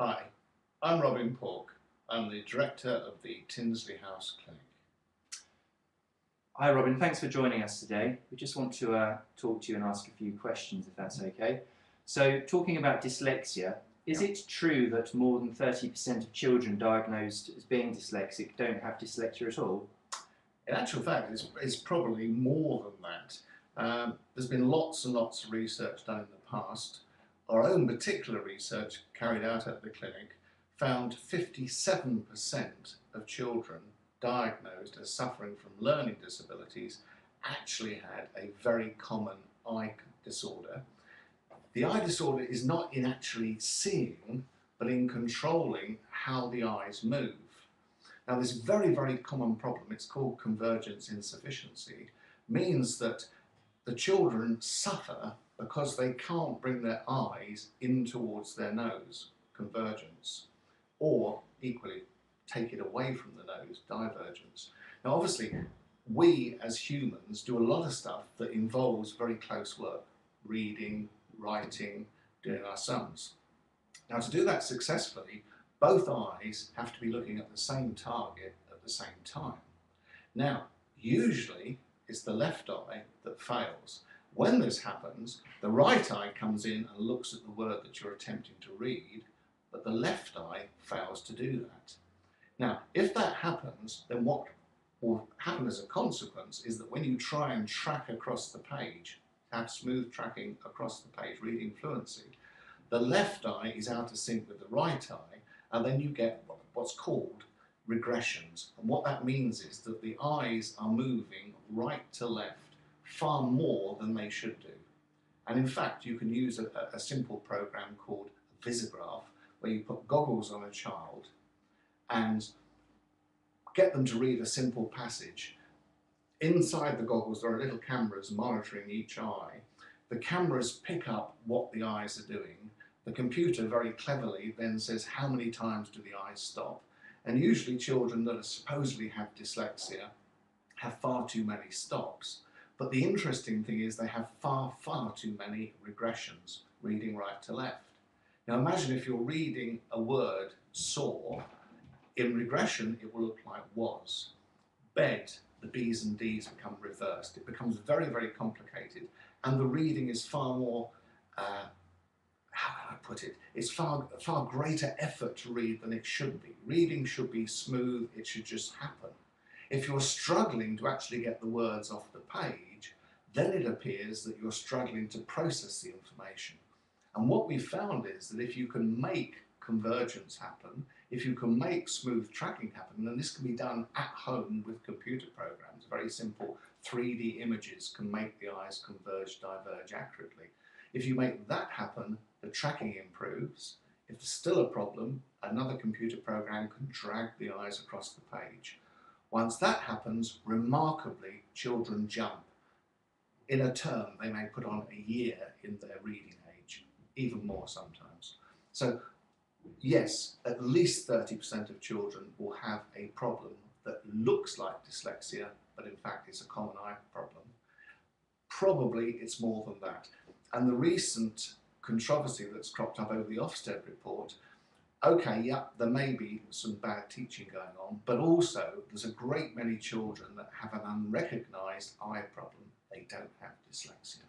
Hi, I'm Robin Pauc. I'm the director of the Tinsley House Clinic. Hi Robin, thanks for joining us today. We just want to talk to you and ask a few questions if that's okay. So talking about dyslexia, is it true that more than 30% of children diagnosed as being dyslexic don't have dyslexia at all? In actual fact, it's probably more than that. There's been lots and lots of research done in the past. Our own particular research carried out at the clinic found 57% of children diagnosed as suffering from learning disabilities actually had a very common eye disorder. The eye disorder is not in actually seeing, but in controlling how the eyes move. Now, this very, very common problem, it's called convergence insufficiency, means that the children suffer because they can't bring their eyes in towards their nose, convergence, or equally take it away from the nose, divergence. Now, obviously, we as humans do a lot of stuff that involves very close work, reading, writing, doing our sums. Now, to do that successfully, both eyes have to be looking at the same target at the same time. Now, usually it's the left eye that fails. When this happens, the right eye comes in and looks at the word that you're attempting to read, but the left eye fails to do that. Now, if that happens, then what will happen as a consequence is that when you try and track across the page, have smooth tracking across the page, reading fluency, the left eye is out of sync with the right eye, and then you get what's called regressions. And what that means is that the eyes are moving right to left far more than they should do. And in fact, you can use a simple program called a visograph, where you put goggles on a child and get them to read a simple passage. Inside the goggles, there are little cameras monitoring each eye. The cameras pick up what the eyes are doing. The computer very cleverly then says how many times do the eyes stop. And usually children that supposedly have dyslexia have far too many stops. But the interesting thing is they have far, far too many regressions, reading right to left. Now imagine if you're reading a word, saw, in regression it will look like was. Bed, the B's and D's become reversed. It becomes very, very complicated, and the reading is far more, how can I put it? It's far greater effort to read than it should be. Reading should be smooth, it should just happen. If you're struggling to actually get the words off the page, then it appears that you're struggling to process the information. And what we found is that if you can make convergence happen, if you can make smooth tracking happen, and this can be done at home with computer programs, very simple 3D images can make the eyes converge, diverge accurately. If you make that happen, the tracking improves. If there's still a problem, another computer program can drag the eyes across the page. Once that happens, remarkably, children jump. In a term, they may put on a year in their reading age, even more sometimes. So yes, at least 30% of children will have a problem that looks like dyslexia, but in fact it's a common eye problem. Probably it's more than that. And the recent controversy that's cropped up over the Ofsted report, okay, yeah, there may be some bad teaching going on, but also there's a great many children that have an unrecognised eye problem. They don't have dyslexia.